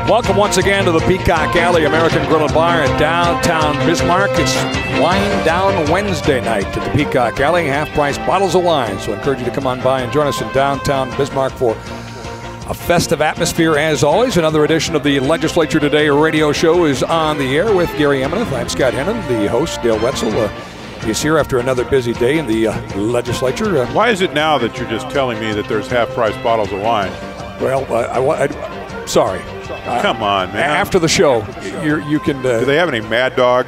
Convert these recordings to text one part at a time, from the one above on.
Welcome once again to the Peacock Alley American Grill and Bar in downtown Bismarck. It's Wine Down Wednesday night at the Peacock Alley, half-price bottles of wine. So I encourage you to come on by and join us in downtown Bismarck for a festive atmosphere as always. Another edition of the Legislature Today radio show is on the air with Gary Emineff. I'm Scott Hennon, the host. Dale Wetzel is here after another busy day in the Legislature. Why is it now that you're just telling me that there's half-price bottles of wine? Well, sorry. Come on, man. After the show, you can... Do they have any Mad Dog?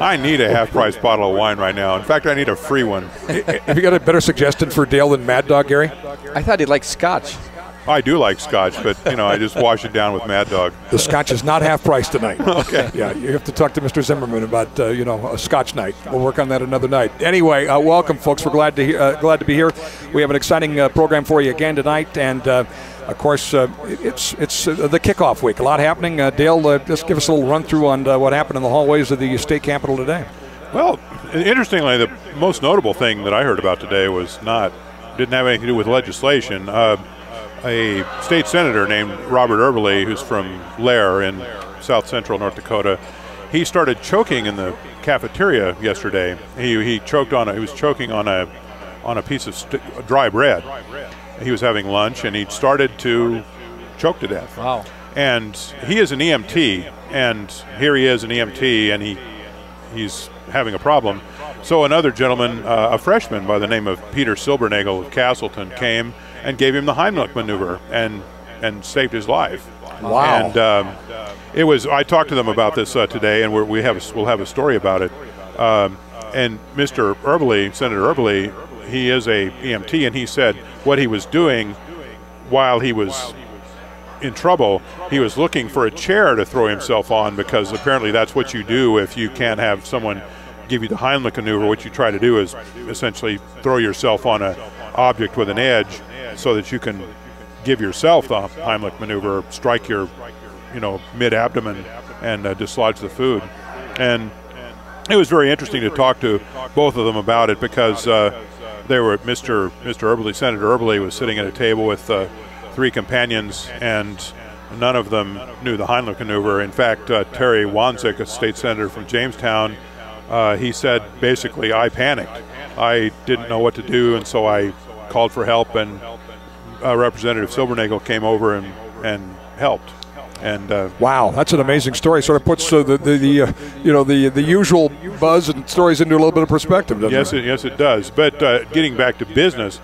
I need a half-price bottle of wine right now. In fact, I need a free one. Have you got a better suggestion for Dale than Mad Dog, Gary? I thought he liked Scotch. I do like Scotch, but, I just wash it down with Mad Dog. The Scotch is not half price tonight. Okay. Yeah, you have to talk to Mr. Zimmerman about, a Scotch night. We'll work on that another night. Anyway, welcome, folks. We're glad to be here. We have an exciting program for you again tonight, and of course, it's the kickoff week. A lot happening. Dale, just give us a little run through on what happened in the hallways of the state capitol today. Well, interestingly, the most notable thing that I heard about today didn't have anything to do with legislation. A state senator named Robert Eberle, who's from Lair in south central North Dakota, he started choking in the cafeteria yesterday. He was choking on a piece of dry bread. He was having lunch and he started to choke to death. Wow. And he is an EMT, and here he is an EMT, and he's having a problem. So another gentleman, a freshman by the name of Peter Silbernagel of Castleton, came and gave him the Heimlich maneuver and saved his life. Wow. And I talked to them about this today, and we'll have a story about it. And Mr. Eberle, Senator Eberle, he is a EMT, and he said what he was doing while he was in trouble, he was looking for a chair to throw himself on, because apparently that's what you do if you can't have someone give you the Heimlich maneuver. What you try to do is essentially throw yourself on an object with an edge so that you can give yourself the Heimlich maneuver, strike your mid-abdomen and dislodge the food. And it was very interesting to talk to both of them about it, because they were Mr. Eberle, Senator Eberle, was sitting at a table with three companions, and none of them knew the Heimlich maneuver. In fact, Terry Wanzik, a state senator from Jamestown, he said, basically, I panicked. I didn't know what to do, and so I called for help, and Representative Silbernagel came over and helped. And wow, that's an amazing story. Sort of puts the usual buzz and stories into a little bit of perspective, doesn't it? Yes, it does. But getting back to business,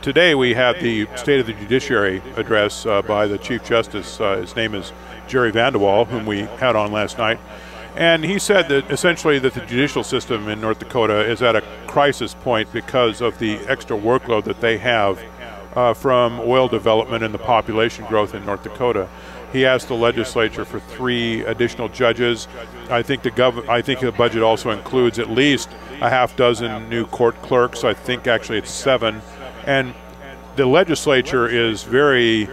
today we have the State of the Judiciary address by the Chief Justice. His name is Jerry Vandewall, whom we had on last night. And he said that essentially that the judicial system in North Dakota is at a crisis point because of the extra workload that they have from oil development and the population growth in North Dakota. He asked the legislature for 3 additional judges. I think the budget also includes at least a half dozen new court clerks. I think actually it's 7. And the legislature is very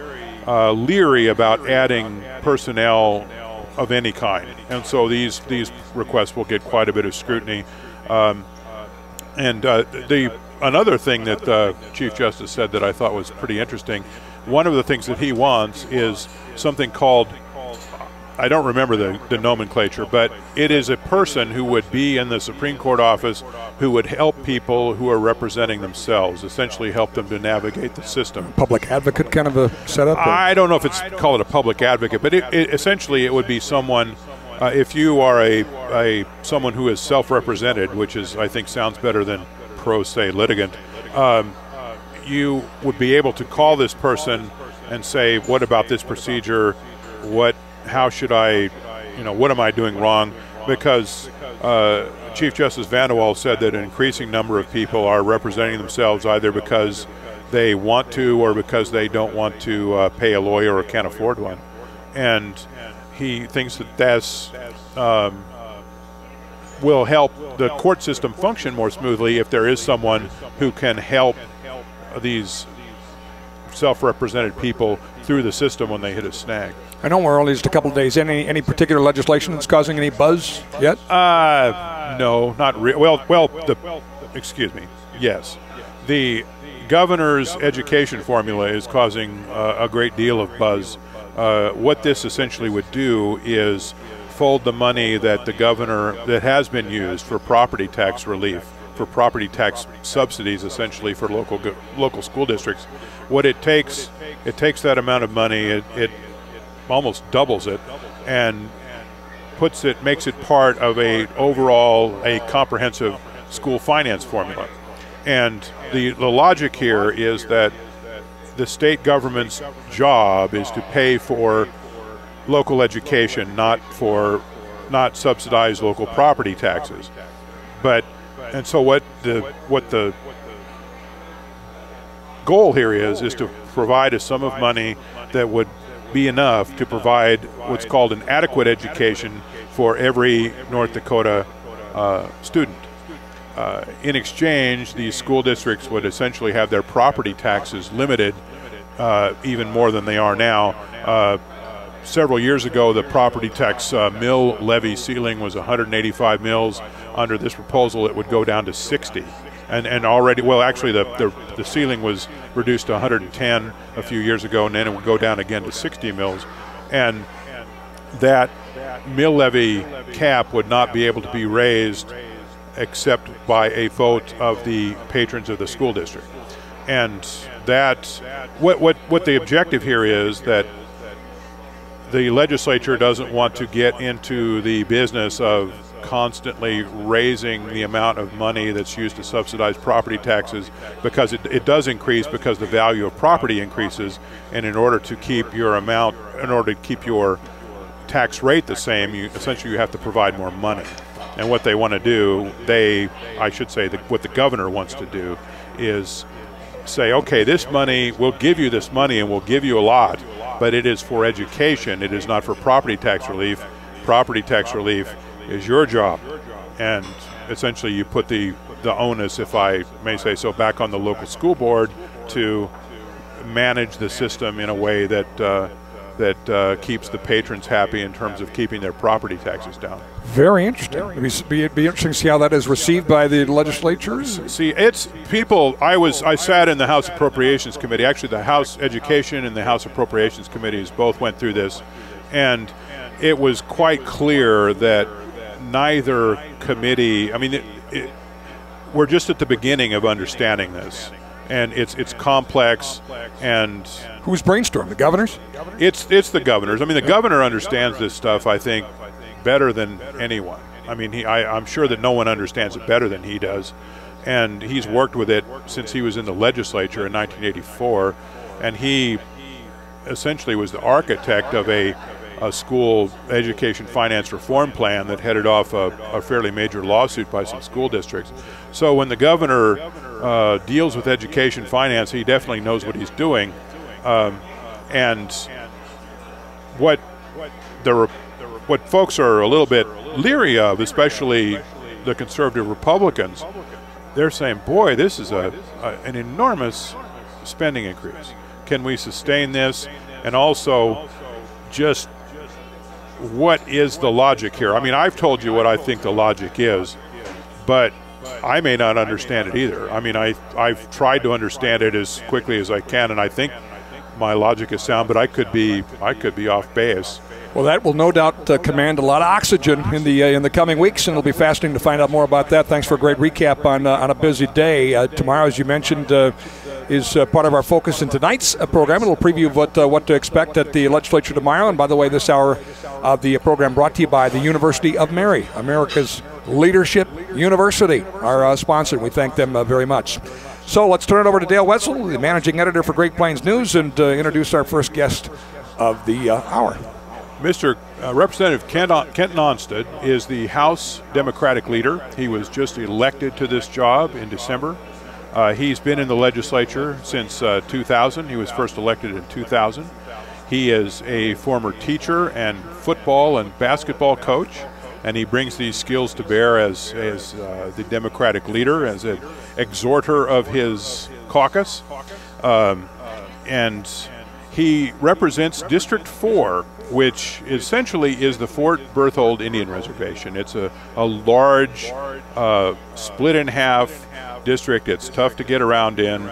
leery about adding personnel of any kind, and so these requests will get quite a bit of scrutiny. Another thing that the Chief Justice said that I thought was pretty interesting, one of the things that he wants is something called, I don't remember the nomenclature, but it is a person who would be in the Supreme Court office who would help people who are representing themselves, essentially help them to navigate the system. Public advocate kind of a setup? I don't know if it's called a public advocate, but essentially it would be someone, if you are someone who is self-represented, which is, I think, sounds better than pro se litigant, you would be able to call this person and say, what about this procedure? How should I, what am I doing wrong? Because Chief Justice Vandewall said that an increasing number of people are representing themselves either because they want to or because they don't want to pay a lawyer or can't afford one. And he thinks that that's will help the court system function more smoothly if there is someone who can help these self-represented people through the system when they hit a snag. I know we're only just a couple of days in. Any particular legislation that's causing any buzz yet? No, not really. Excuse me. Yes. The governor's education formula is causing a great deal of buzz. What this essentially would do is fold the money that the governor, that has been used for property tax relief, for property tax subsidies essentially for local school districts. What it takes that amount of money, it almost doubles it, and makes it part of a comprehensive school finance formula. And the logic here is that the state government's job is to pay for local education, not subsidize local property taxes. And so what the goal here is to provide a sum of money that would be enough to provide what's called an adequate education for every North Dakota student. In exchange, these school districts would essentially have their property taxes limited even more than they are now. Several years ago, the property tax mill levy ceiling was 185 mills. Under this proposal, it would go down to 60. And already, well, actually, the ceiling was reduced to 110 a few years ago, and then it would go down again to 60 mills. And that mill levy cap would not be able to be raised except by a vote of the patrons of the school district. And that, what the objective here is that the legislature doesn't want to get into the business of constantly raising the amount of money that's used to subsidize property taxes, because it does increase because the value of property increases, and in order to keep your tax rate the same, you have to provide more money. And what they want to do, what the governor wants to do is say, okay, this money, we'll give you this money and we'll give you a lot, but it is for education, it is not for property tax relief. Property tax relief is your job. And essentially you put the onus, if I may say so, back on the local school board to manage the system in a way that keeps the patrons happy in terms of keeping their property taxes down. Very interesting. It'd be interesting to see how that is received by the legislatures. See, it's people. I sat in the House Appropriations Committee. Actually, the House Education and the House Appropriations Committees both went through this, and it was quite clear that neither committee. I mean, we're just at the beginning of understanding this, and it's complex. And who's brainstormed? The governors? It's the governors. I mean, the governor understands this stuff, I think, better than anyone. I mean, I'm sure that no one understands it better than he does, and he's worked with it since he was in the legislature in 1984, and he essentially was the architect of a school education finance reform plan that headed off a fairly major lawsuit by some school districts. So when the governor deals with education finance, he definitely knows what he's doing. And what folks are a little bit leery of, especially the conservative Republicans, they're saying, boy, this is an enormous spending increase. Can we sustain this? And also, just what is the logic here? I mean, I've told you what I think the logic is, but I may not understand it either. I mean, I've tried to understand it as quickly as I can, and I think my logic is sound, but I could be off base. Well, that will no doubt command a lot of oxygen in the coming weeks, and it'll be fascinating to find out more about that. Thanks for a great recap on a busy day. Tomorrow, as you mentioned, is part of our focus in tonight's program. It'll preview what to expect at the legislature tomorrow. And by the way, this hour of the program brought to you by the University of Mary, America's leadership university, our sponsor. We thank them very much. So let's turn it over to Dale Wetzel, the managing editor for Great Plains News, and introduce our first guest of the hour. Mr. Representative Kenton Onstad is the House Democratic leader. He was just elected to this job in December. He's been in the legislature since 2000. He was first elected in 2000. He is a former teacher and football and basketball coach, and he brings these skills to bear as the Democratic leader, as an exhorter of his caucus. And he represents District 4, which essentially is the Fort Berthold Indian Reservation. It's a large, split in half district. It's tough to get around in,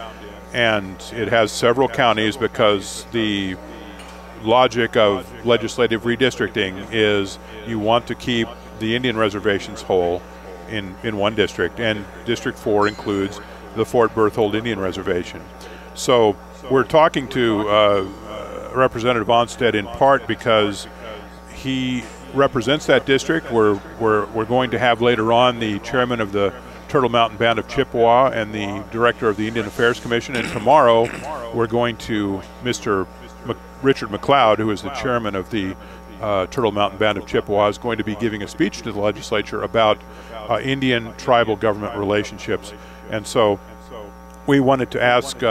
and it has several counties because the logic of legislative redistricting is you want to keep the Indian reservations whole in one district, and District 4 includes the Fort Berthold Indian Reservation. So we're talking to Representative Onstad in part because he represents that district. We're going to have later on the chairman of the Turtle Mountain Band of Chippewa and the director of the Indian Affairs Commission, and tomorrow we're going to Mr. Richard McLeod, who is the chairman of the Turtle Mountain Band of Chippewa, is going to be giving a speech to the legislature about Indian tribal government relationships. And so we wanted to ask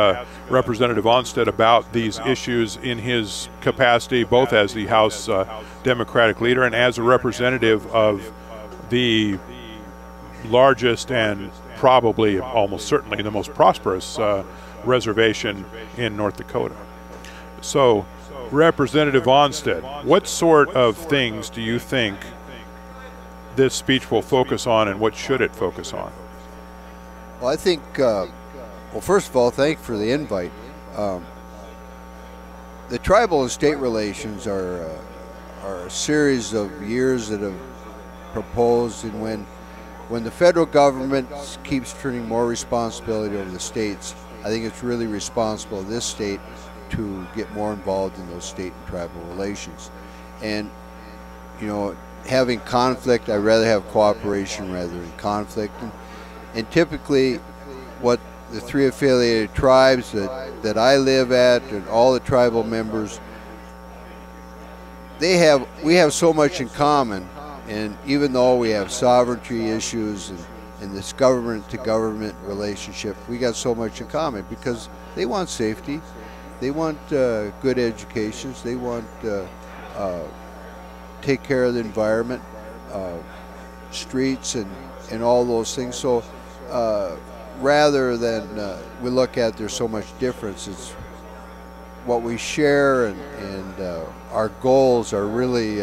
Representative Onstad about these issues in his capacity, both as the House Democratic leader and as a representative of the largest and probably almost certainly the most prosperous reservation in North Dakota. So, Representative Onstad, what sort of things do you think this speech will focus on, and what should it focus on? Well, I think, well, first of all, thank you for the invite. The tribal and state relations are a series of years that have proposed, and when the federal government keeps turning more responsibility over the states, I think it's really responsible of this state to get more involved in those state and tribal relations. And, you know, having conflict, I'd rather have cooperation rather than conflict. And typically, what the 3 affiliated tribes that I live at and all the tribal members, we have so much in common. And even though we have sovereignty issues and this government-to-government relationship, we got so much in common because they want safety, they want good educations, they want take care of the environment, streets and all those things. So rather than we look at there's so much difference, it's what we share and our goals are really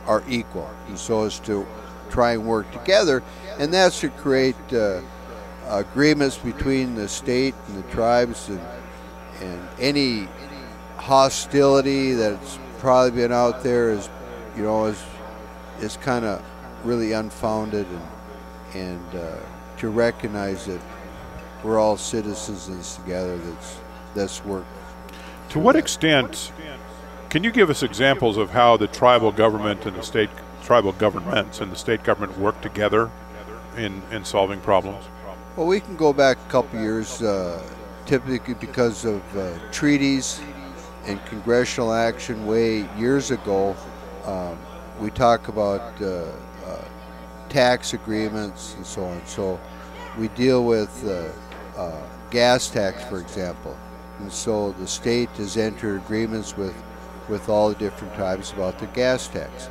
are equal, and so as to try and work together, and that's to create agreements between the state and the tribes, and any hostility that's probably been out there is, you know, is kind of really unfounded, and to recognize that we're all citizens together. That's work. To what extent? Can you give us examples of how the tribal government and the state tribal governments and the state government work together in solving problems? Well, we can go back a couple years, typically because of treaties and congressional action way years ago. We talk about tax agreements and so on. So we deal with gas tax, for example. And so the state has entered agreements with all the different tribes about the gas tax.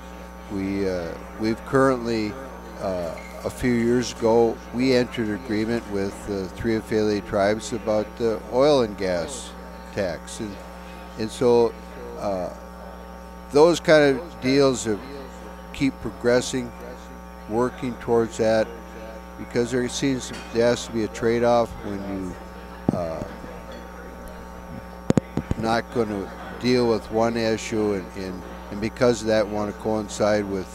We've currently, a few years ago, we entered an agreement with 3 affiliated tribes about the oil and gas tax. And so those kind of deals keep progressing, working towards that, because there has to be a trade-off when you not going to deal with one issue, and because of that want to coincide with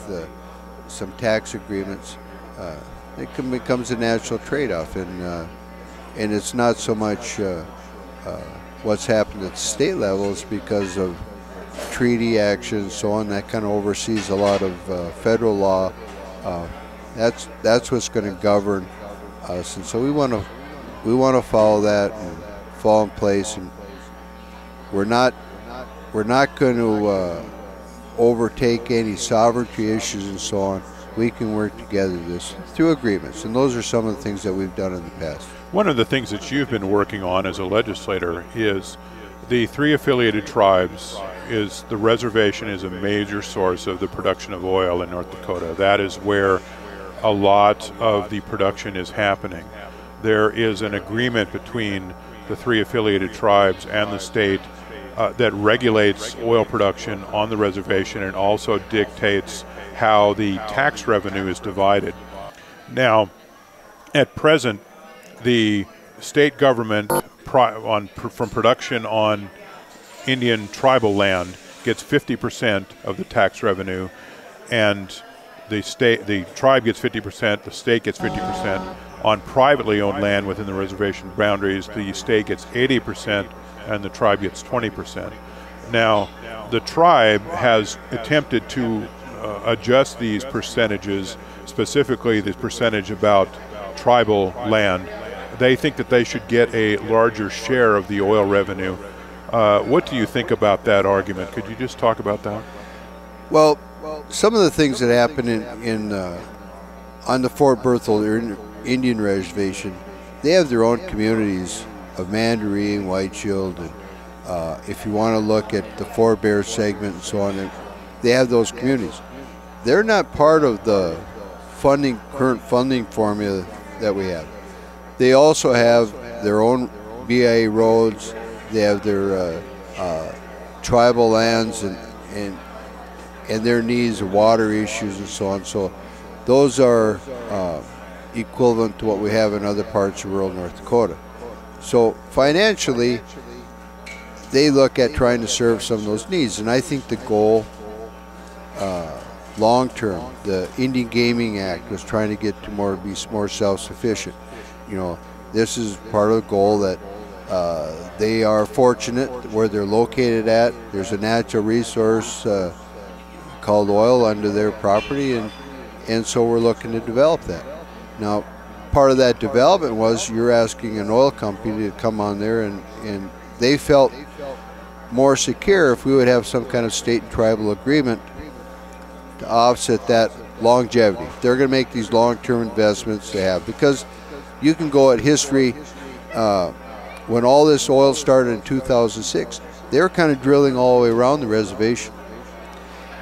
some tax agreements. It becomes a natural trade-off, and it's not so much what's happened at the state level. It's because of treaty action and so on that kind of oversees a lot of federal law. That's what's going to govern us, and so we want to follow that and fall in place, and we're not going to overtake any sovereignty issues and so on. We can work together this through agreements, and those are some of the things that we've done in the past. One of the things that you've been working on as a legislator is the 3 affiliated tribes. The reservation is a major source of the production of oil in North Dakota. That is where a lot of the production is happening. There is an agreement between the 3 affiliated tribes and the state that regulates oil production on the reservation and also dictates how the tax revenue is divided. Now, at present, the state government from production on Indian tribal land gets 50% of the tax revenue, and the tribe gets 50%, the state gets 50%. On privately owned land within the reservation boundaries, the state gets 80% and the tribe gets 20%. Now, the tribe has attempted to adjust these percentages, specifically the percentage about tribal land. They think that they should get a larger share of the oil revenue. What do you think about that argument? Could you just talk about that? Well, some of the things that happen on the Fort Berthold Indian Reservation, they have their own communities of Mandarine, White Shield, and if you want to look at the Four Bear segment and so on, they have those communities. They're not part of the current funding formula that we have. They also have their own BIA roads. They have their tribal lands and their needs of water issues and so on. So those are equivalent to what we have in other parts of rural North Dakota. So financially, they look at trying to serve some of those needs. And I think the goal, long term, the Indian Gaming Act was trying to get to be more self-sufficient. This is part of the goal that they are fortunate where they're located at. There's a natural resource called oil under their property, and so we're looking to develop that. Now, part of that development was you're asking an oil company to come on there, and they felt more secure if we would have some kind of state and tribal agreement to offset that longevity. They're going to make these long-term investments they have, because you can go at history. When all this oil started in 2006, they were kind of drilling all the way around the reservation.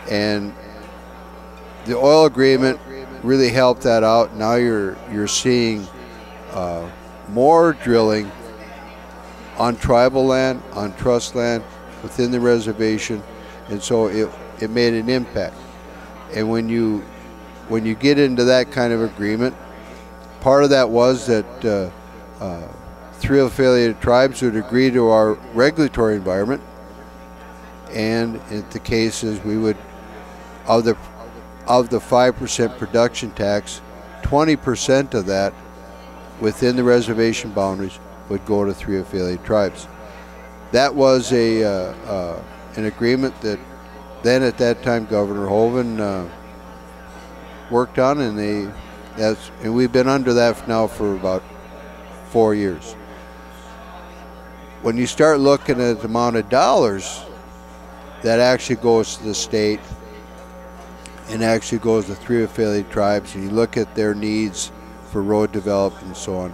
And the oil agreement really helped that out. Now you're seeing more drilling on tribal land, on trust land within the reservation, and so it made an impact. And when you get into that kind of agreement, part of that was that 3 affiliated tribes would agree to our regulatory environment, and in the cases we would, of the 5% production tax, 20% of that within the reservation boundaries would go to 3 affiliated tribes. That was an agreement that then at that time Governor Hoeven worked on, and we've been under that now for about 4 years. When you start looking at the amount of dollars that actually goes to the state and actually goes to 3 affiliated tribes, and you look at their needs for road development and so on,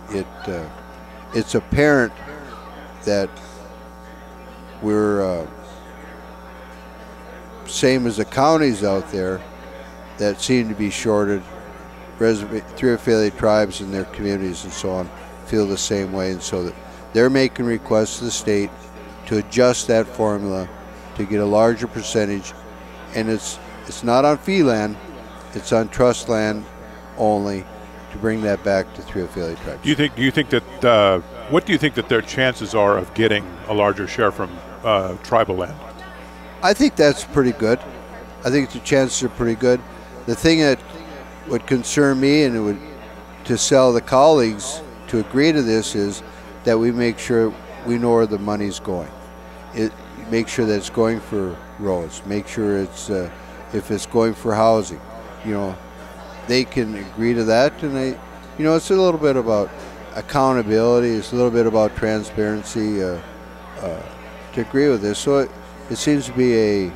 it's apparent that we're same as the counties out there that seem to be shorted. 3 affiliated tribes and their communities and so on feel the same way, and so that they're making requests to the state to adjust that formula to get a larger percentage. And it's not on fee land, it's on trust land only, to bring that back to 3 affiliated tribes. Do you think that what do you think that their chances are of getting a larger share from tribal land? I think that's pretty good. I think the chances are pretty good. The thing that would concern me, and it would to sell the colleagues to agree to this, is that we make sure we know where the money's going. Make sure that it's going for roads. Make sure it's if it's going for housing, they can agree to that. And it's a little bit about accountability. It's a little bit about transparency to agree with this. So it seems to be a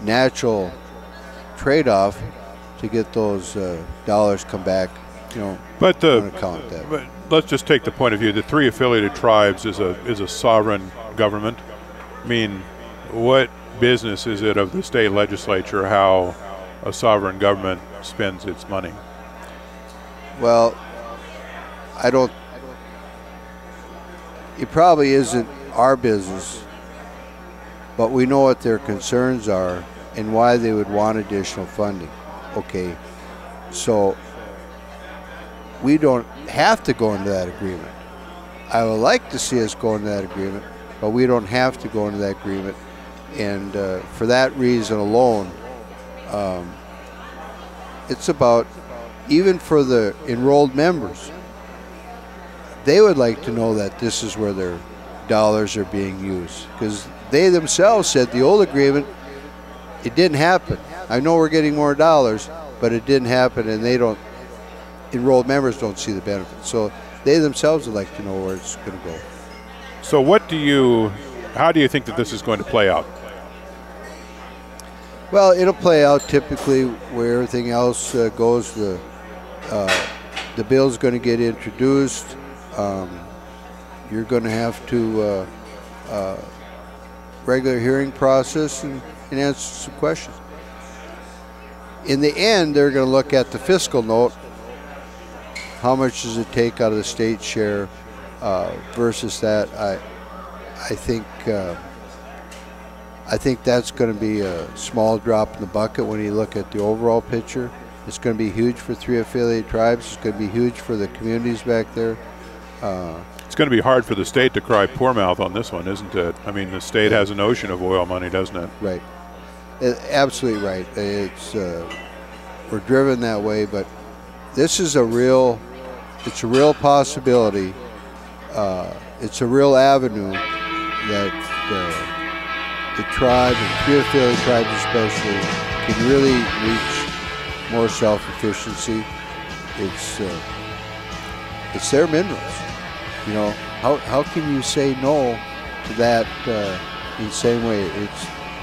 natural trade-off to get those dollars come back. But count that. But let's just take the point of view. The 3 affiliated tribes is a sovereign government. I mean, what business is it of the state legislature how a sovereign government spends its money? Well, it probably isn't our business, but we know what their concerns are and why they would want additional funding. Okay, so we don't have to go into that agreement. I would like to see us go into that agreement, but we don't have to go into that agreement. And for that reason alone, it's about, even for the enrolled members, they would like to know that this is where their dollars are being used, because they themselves said the old agreement, it didn't happen. I know we're getting more dollars, but it didn't happen, and enrolled members don't see the benefit. So they themselves would like to know where it's going to go. So how do you think that this is going to play out? Well, it'll play out typically where everything else goes. The bill's going to get introduced. You're going to have to regular hearing process and answer some questions. In the end, they're going to look at the fiscal note. How much does it take out of the state share versus that? I think that's going to be a small drop in the bucket when you look at the overall picture. It's going to be huge for 3 affiliated tribes. It's going to be huge for the communities back there. It's going to be hard for the state to cry poor mouth on this one, isn't it? I mean, the state has an ocean of oil money, doesn't it? Right. Absolutely right. It's we're driven that way, but this is a real possibility. It's a real avenue that the tribe, and 3 affiliated tribes especially, can really reach more self-sufficiency. It's their minerals. You know, how can you say no to that in the same way?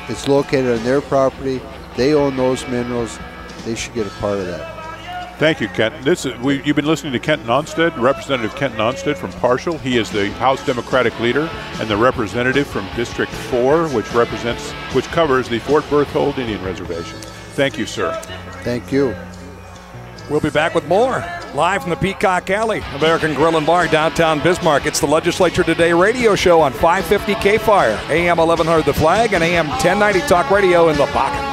It's located on their property. They own those minerals. They should get a part of that. Thank you, Kenton. You've been listening to Kenton Onstad, Representative Kenton Onstad from Parshall. He is the House Democratic leader and the representative from District 4, which covers the Fort Berthold Indian Reservation. Thank you, sir. Thank you. We'll be back with more live from the Peacock Alley, American Grill and Bar, downtown Bismarck. It's the Legislature Today radio show on 550 K-Fire, AM 1100 The Flag, and AM 1090 Talk Radio in the Pocket.